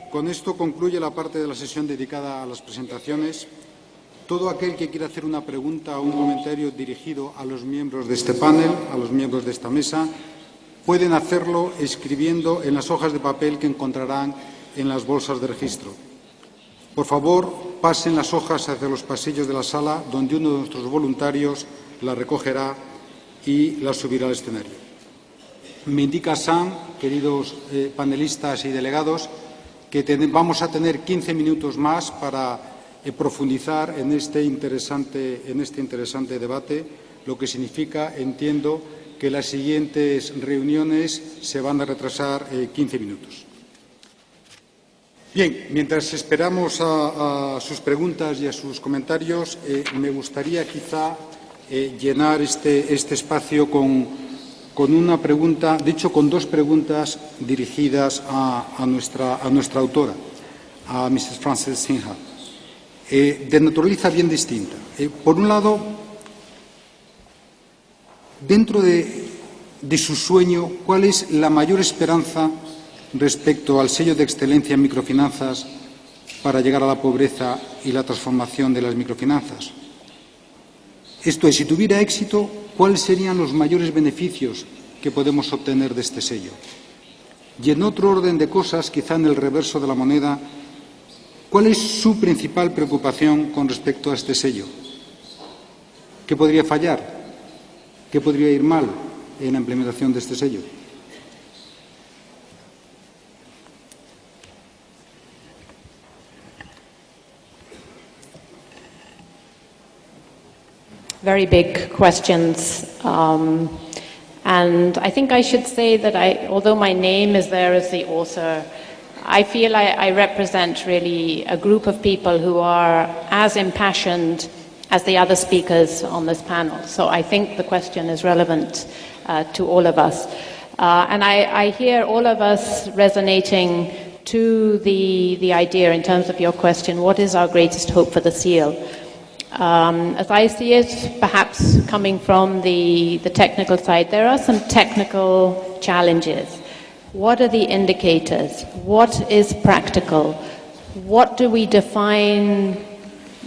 Con esto concluye la parte de la sesión dedicada a las presentaciones. Todo aquel que quiera hacer una pregunta o un comentario dirigido a los miembros de este panel, a los miembros de esta mesa, pueden hacerlo escribiendo en las hojas de papel que encontrarán en las bolsas de registro. Por favor, pasen las hojas hacia los pasillos de la sala, donde uno de nuestros voluntarios las recogerá y las subirá al escenario. Me indica Sam, queridos panelistas y delegados, que vamos a tener 15 minutos más para profundizar en este interesante debate, lo que significa, entiendo, que las siguientes reuniones se van a retrasar 15 minutos. Bien, mientras esperamos a sus preguntas y a sus comentarios, me gustaría quizá llenar este espacio con una pregunta, de hecho con dos preguntas dirigidas a nuestra autora, a Mrs. Frances Sinha, de naturaleza bien distinta. Por un lado, dentro de su sueño, ¿cuál es la mayor esperanza respecto al sello de excelencia en microfinanzas para llegar a la pobreza y la transformación de las microfinanzas? Esto es, si tuviera éxito, ¿cuáles serían los mayores beneficios que podemos obtener de este sello? Y en otro orden de cosas, quizá en el reverso de la moneda, ¿cuál es su principal preocupación con respecto a este sello? ¿Qué podría fallar? ¿Qué podría ir mal en la implementación de este sello? Very big questions. And I think I should say that although my name is there as the author, I feel I represent really a group of people who are as impassioned as the other speakers on this panel. So I think the question is relevant to all of us. And I hear all of us resonating to the idea in terms of your question, what is our greatest hope for the seal? As I see it, perhaps coming from the technical side, there are some technical challenges. What are the indicators? What is practical? What do we define?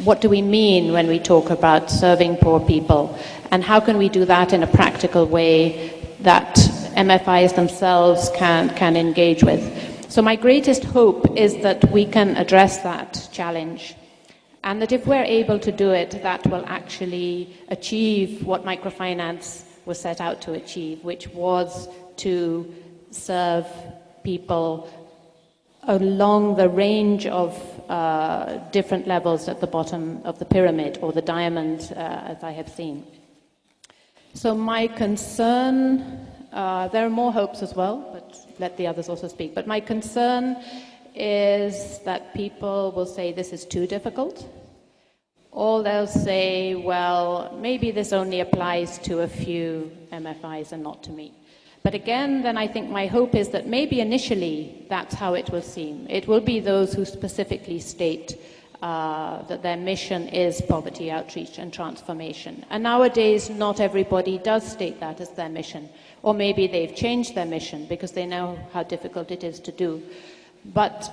What do we mean when we talk about serving poor people? And how can we do that in a practical way that MFIs themselves can engage with? So my greatest hope is that we can address that challenge. And that if we're able to do it, that will actually achieve what microfinance was set out to achieve, which was to serve people along the range of different levels at the bottom of the pyramid, or the diamond, as I have seen. So my concern, there are more hopes as well, but let the others also speak. But my concern is that people will say this is too difficult, or they'll say, well, maybe this only applies to a few MFIs and not to me. But again, then I think my hope is that maybe initially that's how it will seem. It will be those who specifically state that their mission is poverty outreach and transformation. And nowadays, not everybody does state that as their mission. Or maybe they've changed their mission because they know how difficult it is to do. But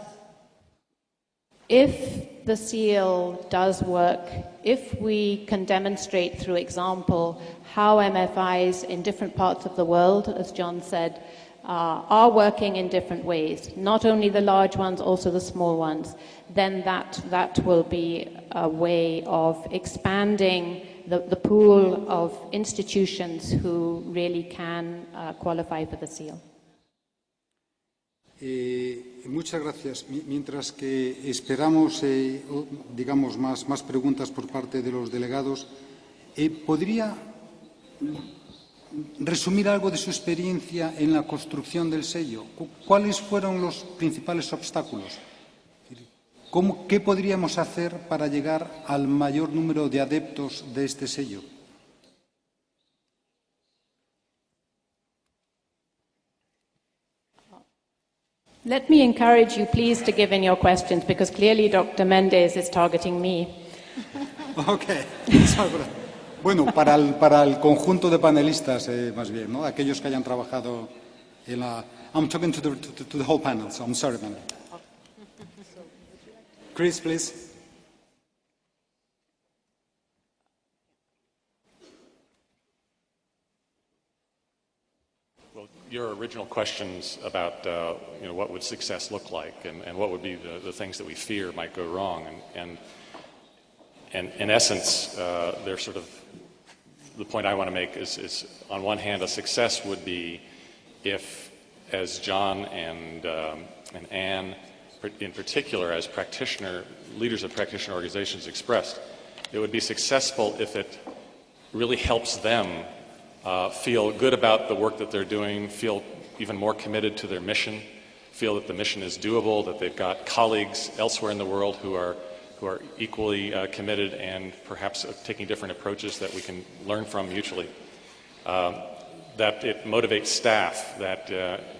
if the seal does work, if we can demonstrate through example how MFIs in different parts of the world, as John said, are working in different ways, not only the large ones, also the small ones, then that will be a way of expanding the pool of institutions who really can qualify for the seal. Muchas gracias. Mientras que esperamos, digamos, más preguntas por parte de los delegados, ¿podría resumir algo de su experiencia en la construcción del sello? ¿Cuáles fueron los principales obstáculos? ¿Qué podríamos hacer para llegar al mayor número de adeptos de este sello? Let me encourage you, please, to give in your questions, because clearly Dr. Mendes is targeting me. Okay. Bueno, para el conjunto de panelistas, más bien, ¿no? Aquellos que hayan trabajado en la... I'm talking to the whole panel, so I'm sorry, madam. Chris, please. Well, your original questions about what would success look like and what would be the things that we fear might go wrong, and in essence, they're sort of the point I want to make is on one hand, a success would be if, as John and Anne in particular, as leaders of practitioner organizations expressed, it would be successful if it really helps them feel good about the work that they're doing, feel even more committed to their mission, feel that the mission is doable, that they've got colleagues elsewhere in the world who are equally committed and perhaps taking different approaches that we can learn from mutually. That it motivates staff, that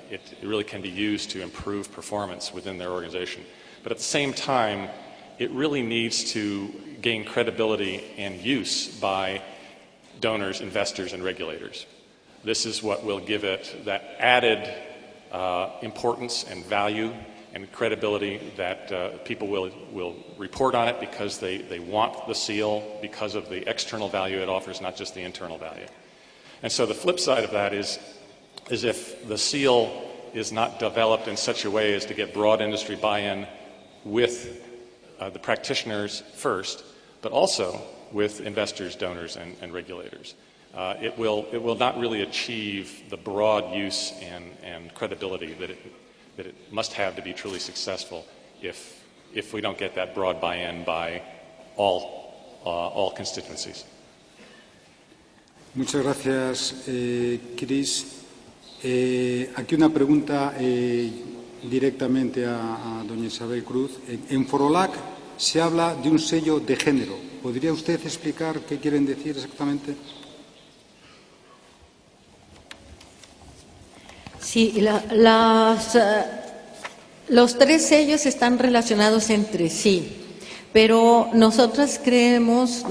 it really can be used to improve performance within their organization. But at the same time, it really needs to gain credibility and use by donors, investors, and regulators. This is what will give it that added importance and value and credibility that people will report on it because they want the seal, because of the external value it offers, not just the internal value. And so the flip side of that is if the seal is not developed in such a way as to get broad industry buy-in with the practitioners first, but also with investors, donors, and regulators. It will not really achieve the broad use and credibility that it must have to be truly successful if we don't get that broad buy-in by all constituencies. Muchas gracias, Chris. Aquí una pregunta directamente a doña Isabel Cruz. En Forolac se habla de un sello de género. ¿Podría usted explicar qué quieren decir exactamente? Sí, los tres sellos están relacionados entre sí, pero nosotros creemos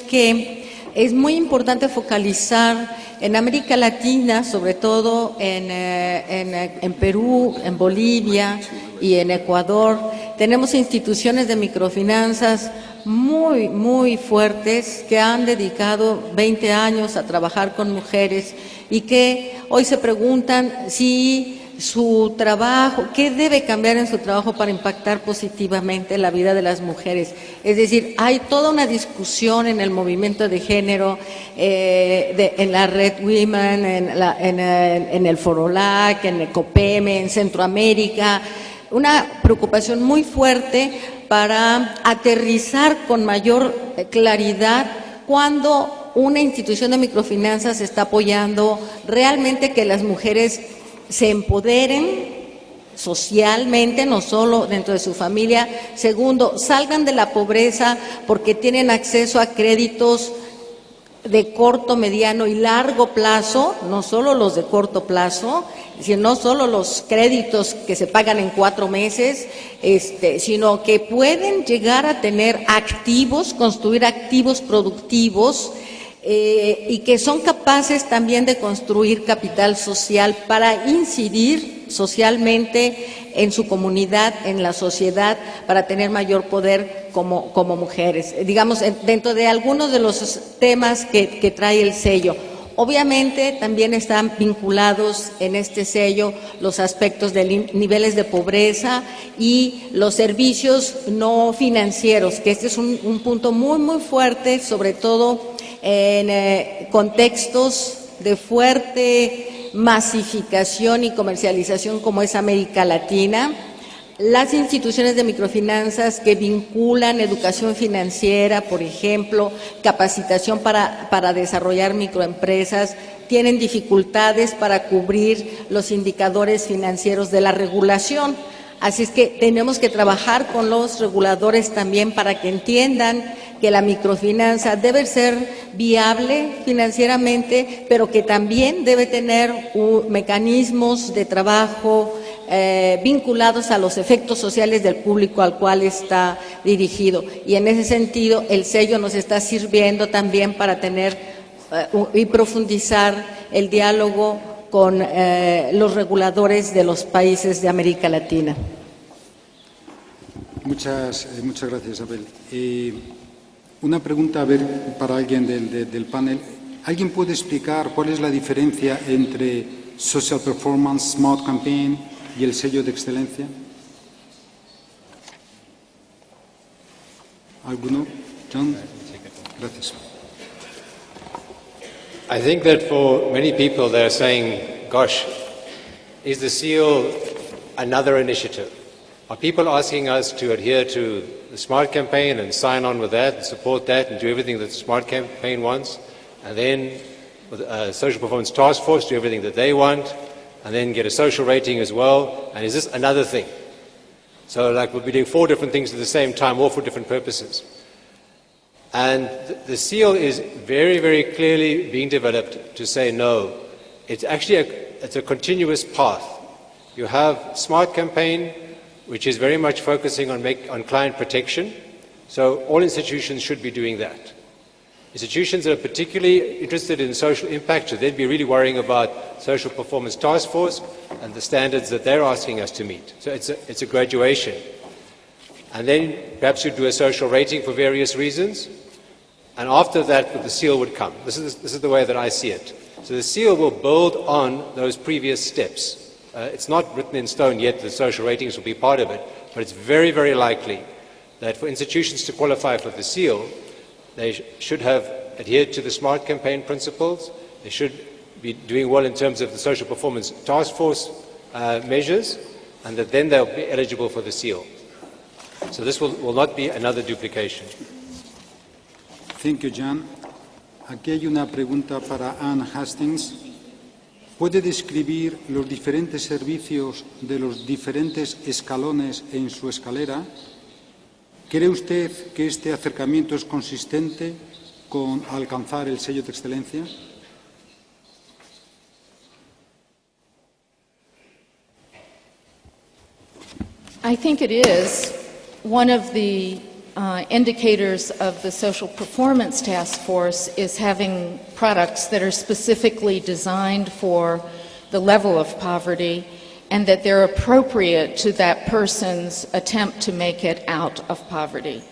que es muy importante focalizar en América Latina, sobre todo en Perú, en Bolivia y en Ecuador. Tenemos instituciones de microfinanzas muy, muy fuertes que han dedicado 20 años a trabajar con mujeres y que hoy se preguntan si su trabajo, qué debe cambiar en su trabajo para impactar positivamente la vida de las mujeres. Es decir, hay toda una discusión en el movimiento de género, en la Red Women, en el Forolac, en el COPEME, en Centroamérica, una preocupación muy fuerte para aterrizar con mayor claridad cuando una institución de microfinanzas está apoyando realmente que las mujeres se empoderen socialmente, no solo dentro de su familia. Segundo, salgan de la pobreza porque tienen acceso a créditos de corto, mediano y largo plazo, no solo los de corto plazo, no solo los créditos que se pagan en 4 meses, sino que pueden llegar a tener activos, construir activos productivos, y que son capaces también de construir capital social para incidir socialmente en su comunidad, en la sociedad, para tener mayor poder como mujeres. Digamos, dentro de algunos de los temas que trae el sello. Obviamente también están vinculados en este sello los aspectos de niveles de pobreza y los servicios no financieros, que este es un punto muy, muy fuerte, sobre todo en contextos de fuerte masificación y comercialización como es América Latina. Las instituciones de microfinanzas que vinculan educación financiera, por ejemplo, capacitación para desarrollar microempresas, tienen dificultades para cubrir los indicadores financieros de la regulación. Así es que tenemos que trabajar con los reguladores también para que entiendan que la microfinanza debe ser viable financieramente, pero que también debe tener mecanismos de trabajo vinculados a los efectos sociales del público al cual está dirigido. Y en ese sentido, el sello nos está sirviendo también para tener y profundizar el diálogo con los reguladores de los países de América Latina. Muchas gracias, Isabel. Una pregunta, a ver, para alguien del panel. ¿Alguien puede explicar cuál es la diferencia entre Social Performance Smart Campaign y el sello de excelencia? ¿Alguno? John? Gracias. I think that for many people they're saying, gosh, is the SEAL another initiative? Are people asking us to adhere to the SMART campaign and sign on with that and support that and do everything that the SMART campaign wants? And then with a Social Performance Task Force do everything that they want and then get a social rating as well? And is this another thing? So like we'll be doing 4 different things at the same time, all for different purposes. And the SEAL is very, very clearly being developed to say no. It's actually it's a continuous path. You have SMART campaign, which is very much focusing on client protection. So all institutions should be doing that. Institutions that are particularly interested in social impact should then be really worrying about Social Performance Task Force and the standards that they're asking us to meet. So it's a graduation. And then perhaps you do a social rating for various reasons. And after that, the SEAL would come. This is the way that I see it. So the SEAL will build on those previous steps. It's not written in stone yet that social ratings will be part of it, but it's very, very likely that for institutions to qualify for the SEAL, they should have adhered to the SMART campaign principles. They should be doing well in terms of the Social Performance Task Force measures, and that then they'll be eligible for the SEAL. So this will not be another duplication. Thank you, Jan. Aquí hay una pregunta para Anne Hastings. ¿Puede describir los diferentes servicios de los diferentes escalones en su escalera? ¿Cree usted que este acercamiento es consistente con alcanzar el sello de excelencia? I think it is. One of the indicators of the Social Performance Task Force is having products that are specifically designed for the level of poverty and that they're appropriate to that person's attempt to make it out of poverty.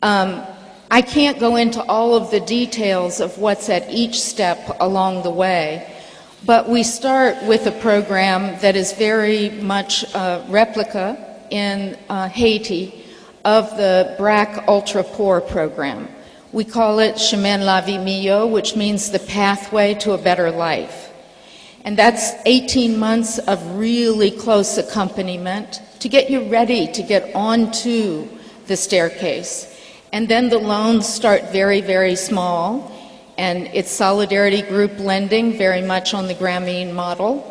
I can't go into all of the details of what's at each step along the way, but we start with a program that is very much a replica in Haiti of the BRAC Ultra Poor program. We call it Chemin La Vie Mio, which means the pathway to a better life. And that's 18 months of really close accompaniment to get you ready to get onto the staircase. And then the loans start very, very small, and it's solidarity group lending, very much on the Grameen model.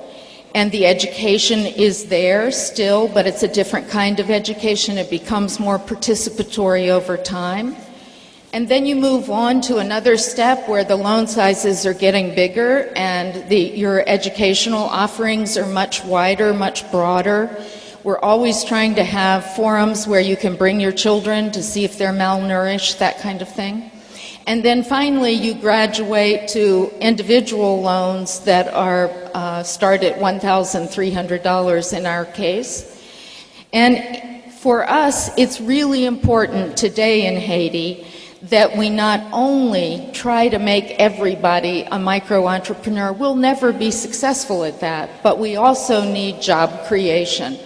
And the education is there still, but it's a different kind of education. It becomes more participatory over time. And then you move on to another step where the loan sizes are getting bigger and your educational offerings are much wider, much broader. We're always trying to have forums where you can bring your children to see if they're malnourished, that kind of thing. And then finally, you graduate to individual loans that are start at $1,300 in our case. And for us, it's really important today in Haiti that we not only try to make everybody a micro-entrepreneur. We'll never be successful at that, but we also need job creation.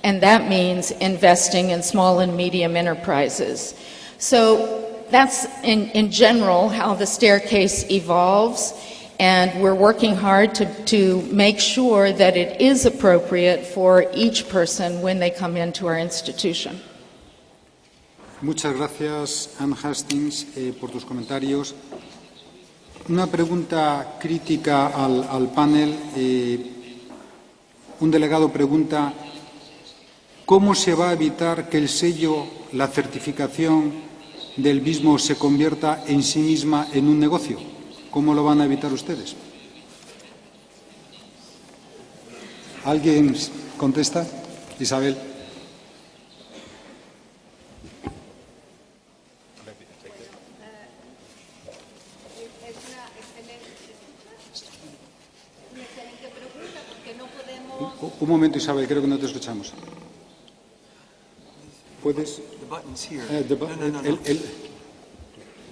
And that means investing in small and medium enterprises. So that's in general how the staircase evolves, and we're working hard to make sure that it is appropriate for each person when they come into our institution. Muchas gracias, Anne Hastings, por tus comentarios. Una pregunta crítica al panel. Un delegado pregunta, ¿cómo se va a evitar que el sello, la certificación del mismo se convierta en sí misma en un negocio? ¿Cómo lo van a evitar ustedes? ¿Alguien contesta? Isabel. Un momento, Isabel, creo que no te escuchamos. ¿Puedes? The button's here. No.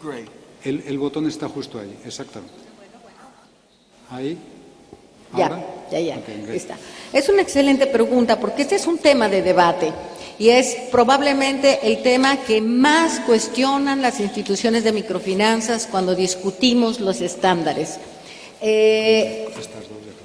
Gray. El botón está justo ahí, exactamente. Ahí. Ya, ¿Ahora? ya, Ok, great. está. Es una excelente pregunta porque este es un tema de debate y es probablemente el tema que más cuestionan las instituciones de microfinanzas cuando discutimos los estándares.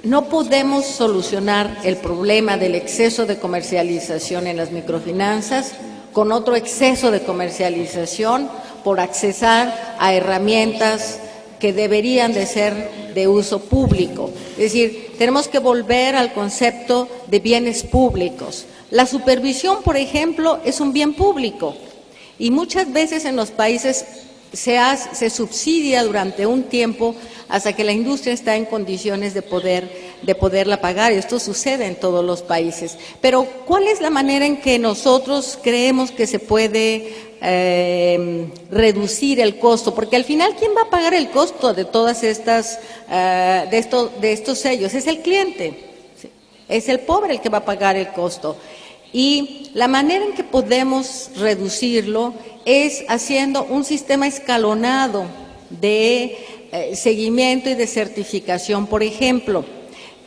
No podemos solucionar el problema del exceso de comercialización en las microfinanzas con otro exceso de comercialización por accesar a herramientas que deberían de ser de uso público. Es decir, tenemos que volver al concepto de bienes públicos. La supervisión, por ejemplo, es un bien público y muchas veces en los países se subsidia durante un tiempo hasta que la industria está en condiciones de poderla pagar. Esto sucede en todos los países. Pero, ¿cuál es la manera en que nosotros creemos que se puede reducir el costo? Porque al final, ¿quién va a pagar el costo de todas estas, de estos sellos? Es el cliente. Es el pobre el que va a pagar el costo. Y la manera en que podemos reducirlo es haciendo un sistema escalonado de seguimiento y de certificación. Por ejemplo,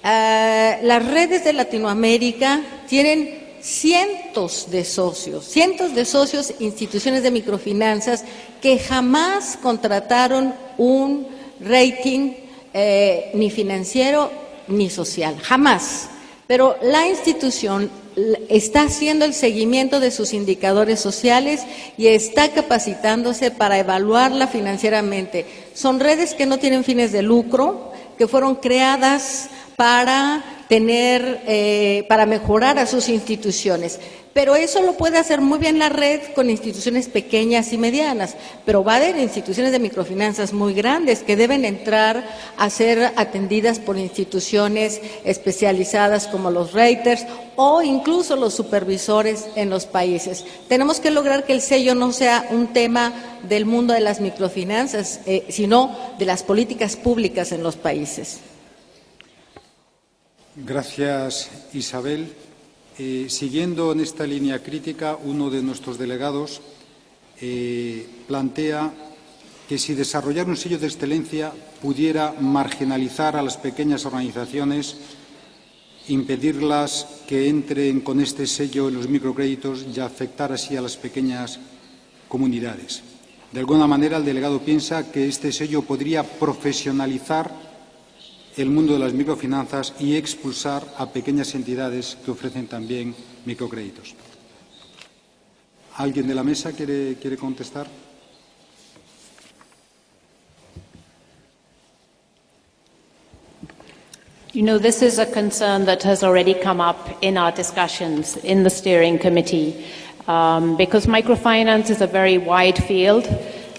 las redes de Latinoamérica tienen cientos de socios, instituciones de microfinanzas que jamás contrataron un rating ni financiero ni social, jamás. Pero la institución está haciendo el seguimiento de sus indicadores sociales y está capacitándose para evaluarla financieramente. Son redes que no tienen fines de lucro, que fueron creadas para para mejorar a sus instituciones. Pero eso lo puede hacer muy bien la red con instituciones pequeñas y medianas, pero va a haber instituciones de microfinanzas muy grandes que deben entrar a ser atendidas por instituciones especializadas como los raters o incluso los supervisores en los países. Tenemos que lograr que el sello no sea un tema del mundo de las microfinanzas, sino de las políticas públicas en los países. Gracias, Isabel. Siguiendo en esta línea crítica, uno de nuestros delegados plantea que si desarrollar un sello de excelencia pudiera marginalizar a las pequeñas organizaciones, impedirlas que entren con este sello en los microcréditos y afectar así a las pequeñas comunidades. De alguna manera, el delegado piensa que este sello podría profesionalizar el mundo de las microfinanzas y expulsar a pequeñas entidades que ofrecen también microcréditos. ¿Alguien de la mesa quiere contestar? You know, this is a concern that has already come up in our discussions in the steering committee, because microfinance is a very wide field.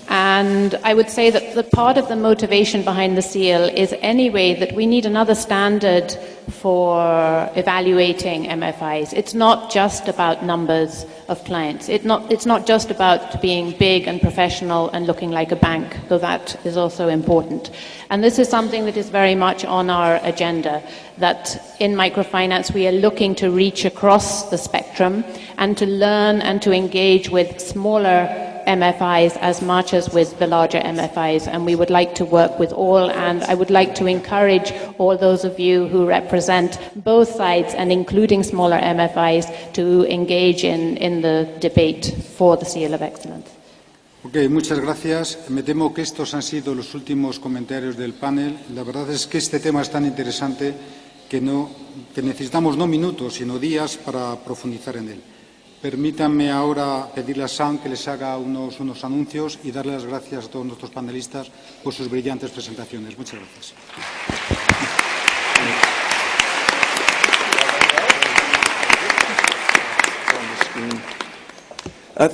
And I would say that the part of the motivation behind the seal is anyway that we need another standard for evaluating MFIs. It's not just about numbers of clients. It's not just about being big and professional and looking like a bank, though that is also important. And this is something that is very much on our agenda, that in microfinance we are looking to reach across the spectrum and to learn and to engage with smaller MFIs as much as with the larger MFIs, and we would like to work with all, and I would like to encourage all those of you who represent both sides and including smaller MFIs to engage in the debate for the Seal of Excellence. Ok, muchas gracias. Me temo que estos han sido los últimos comentarios del panel. La verdad es que este tema es tan interesante que necesitamos no minutos, sino días para profundizar en él. Permítanme ahora pedirle a Sam que les haga unos anuncios y darle las gracias a todos nuestros panelistas por sus brillantes presentaciones. Muchas gracias.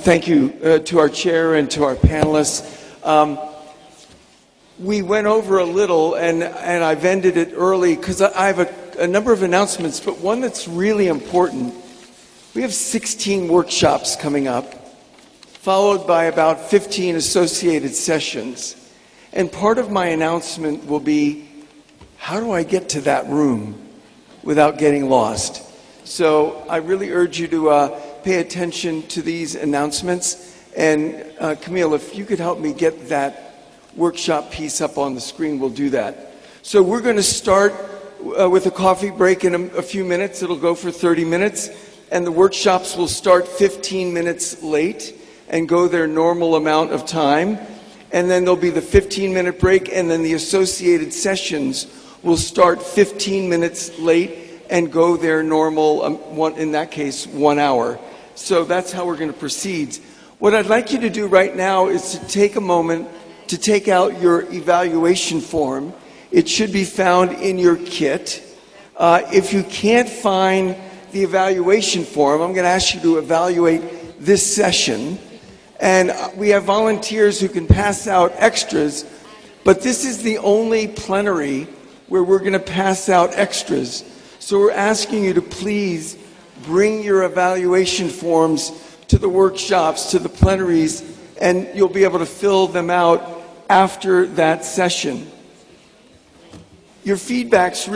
Thank you to our chair and to our panelists. We went over a little, and I've ended it early because I have a number of announcements, but one that's really important. We have 16 workshops coming up, followed by about 15 associated sessions. And part of my announcement will be, how do I get to that room without getting lost? So I really urge you to pay attention to these announcements. And Camille, if you could help me get that workshop piece up on the screen, we'll do that. So we're going to start with a coffee break in a few minutes. It'll go for 30 minutes. And the workshops will start 15 minutes late and go their normal amount of time. And then there'll be the 15-minute break, and then the associated sessions will start 15 minutes late and go their normal, in that case, 1 hour. So that's how we're going to proceed. What I'd like you to do right now is to take a moment to take out your evaluation form. It should be found in your kit. If you can't find the evaluation form, I'm going to ask you to evaluate this session. And we have volunteers who can pass out extras, but this is the only plenary where we're going to pass out extras. So we're asking you to please bring your evaluation forms to the workshops, to the plenaries, and you'll be able to fill them out after that session. Your feedback's